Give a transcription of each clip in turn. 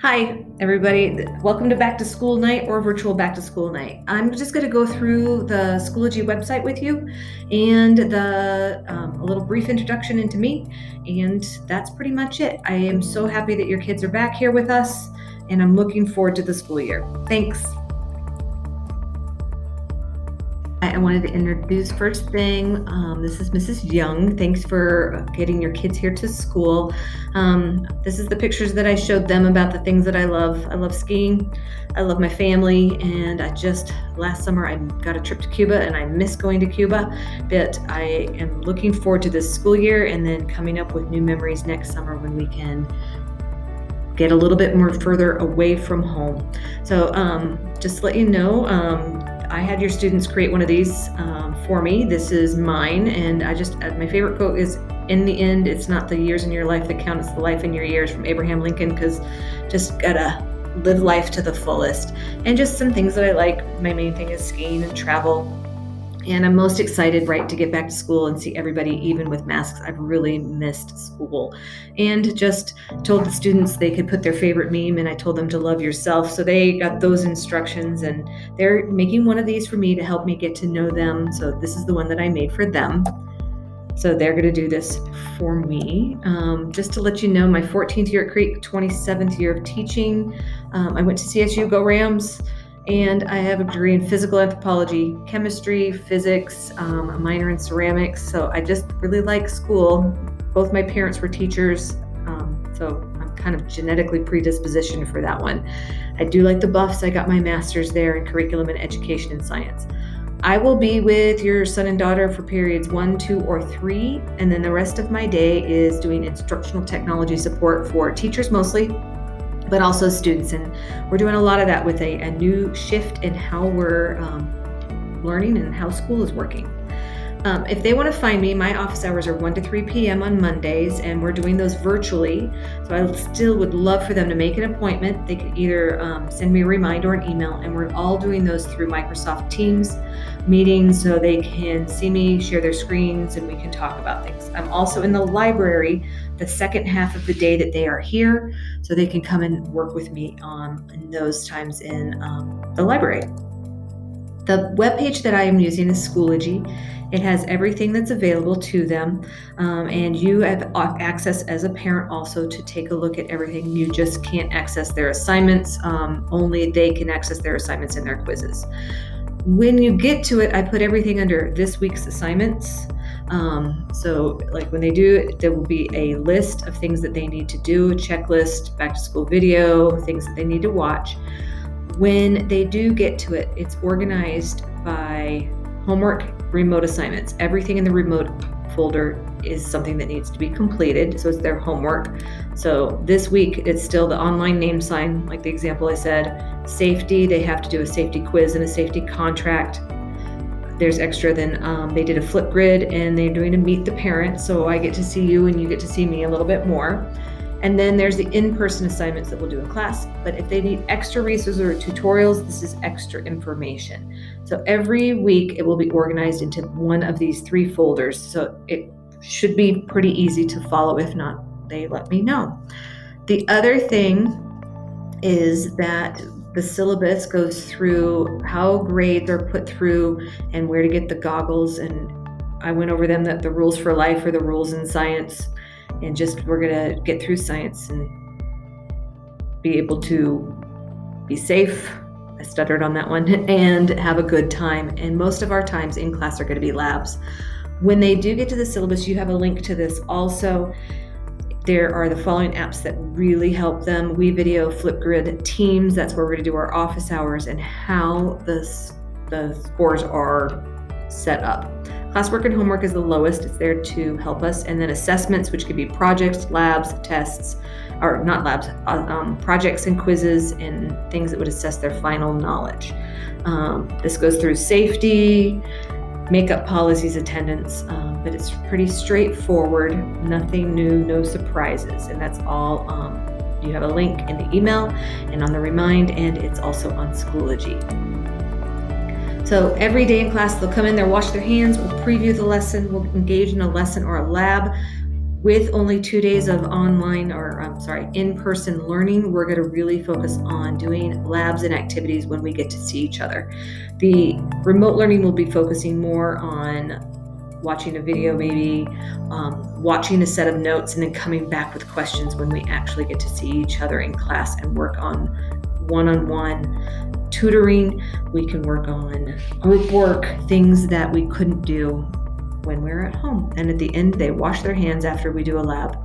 Hi, everybody. Welcome to Back to School Night or Virtual Back to School Night. I'm just going to go through the Schoology website with you and a little brief introduction into me, and that's pretty much it. I am so happy that your kids are back here with us, and I'm looking forward to the school year. Thanks. I wanted to introduce first thing. This is Mrs. Young. Thanks for getting your kids here to school. This is the pictures that I showed them about the things that I love. I love skiing. I love my family. And last summer, I got a trip to Cuba and I miss going to Cuba. But I am looking forward to this school year and then coming up with new memories next summer when we can get a little bit more further away from home. So just to let you know, I had your students create one of these for me. This is mine, and my favorite quote is, "In the end, it's not the years in your life that count, it's the life in your years," from Abraham Lincoln, because just gotta live life to the fullest. And just some things that I like. My main thing is skiing and travel. And I'm most excited, to get back to school and see everybody, even with masks. I've really missed school. And just told the students they could put their favorite meme, and I told them to love yourself. So they got those instructions, and they're making one of these for me to help me get to know them. So this is the one that I made for them. So they're going to do this for me. Just to let you know, my 14th year at Creek, 27th year of teaching. I went to CSU, go Rams. And I have a degree in physical anthropology, chemistry, physics, a minor in ceramics. So I just really like school. Both my parents were teachers, so I'm kind of genetically predispositioned for that one. I do like the Buffs. I got my master's there in curriculum and education and science. I will be with your son and daughter for periods 1, 2, or 3, and then the rest of my day is doing instructional technology support for teachers mostly, but also students. And we're doing a lot of that with a new shift in how we're learning and how school is working. If they want to find me, my office hours are 1 to 3 p.m. on Mondays, and we're doing those virtually. So I still would love for them to make an appointment. They could either send me a reminder or an email, and we're all doing those through Microsoft Teams meetings, so they can see me, share their screens, and we can talk about things. I'm also in the library the second half of the day that they are here, so they can come and work with me in those times in the library. The webpage that I am using is Schoology. It has everything that's available to them, and you have access as a parent also to take a look at everything. You just can't access their assignments. Only they can access their assignments and their quizzes. When you get to it, I put everything under this week's assignments. So like when they do it, there will be a list of things that they need to do, a checklist, back to school video, things that they need to watch. When they do get to it, it's organized by homework, remote assignments. Everything in the remote folder is something that needs to be completed. So it's their homework. So this week, it's still the online name sign, like the example I said. Safety, they have to do a safety quiz and a safety contract. There's extra, then they did a Flipgrid, and they're doing a meet the parent. So I get to see you and you get to see me a little bit more. And then there's the in-person assignments that we'll do in class. But if they need extra resources or tutorials, this is extra information. So every week it will be organized into one of these 3 folders. So it should be pretty easy to follow. If not, they let me know. The other thing is that the syllabus goes through how grades are put through and where to get the goggles. And I went over them, that the rules for life are the rules in science. And we're going to get through science and be able to be safe. I stuttered on that one, and have a good time. And most of our times in class are going to be labs. When they do get to the syllabus, you have a link to this also. There are the following apps that really help them: WeVideo, Flipgrid, Teams. That's where we're going to do our office hours and how the scores are set up. Classwork and homework is the lowest. It's there to help us. And then assessments, which could be projects, labs, tests, or not labs, projects and quizzes and things that would assess their final knowledge. This goes through safety, makeup policies, attendance, but it's pretty straightforward, nothing new, no surprises. And that's all. You have a link in the email and on the remind, and it's also on Schoology. So every day in class, they'll come in, they'll wash their hands, we'll preview the lesson, we'll engage in a lesson or a lab. with only 2 days of online or in-person learning, we're going to really focus on doing labs and activities when we get to see each other. The remote learning will be focusing more on watching a video, maybe watching a set of notes, and then coming back with questions when we actually get to see each other in class and work on one-on-one tutoring. We can work on group work, things that we couldn't do when we're at home. And at the end, they wash their hands after we do a lab.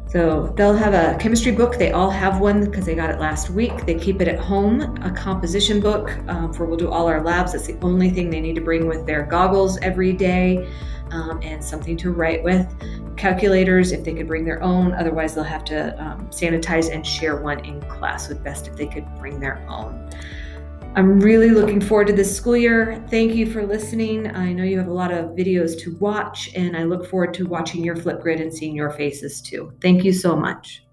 So they'll have a chemistry book. They all have one because they got it last week. They keep it at home, a composition book for we'll do all our labs. That's the only thing they need to bring with their goggles every day, and something to write with. Calculators, if they could bring their own. Otherwise, they'll have to sanitize and share one in class. It would be best if they could bring their own. I'm really looking forward to this school year. Thank you for listening. I know you have a lot of videos to watch, and I look forward to watching your Flipgrid and seeing your faces too. Thank you so much.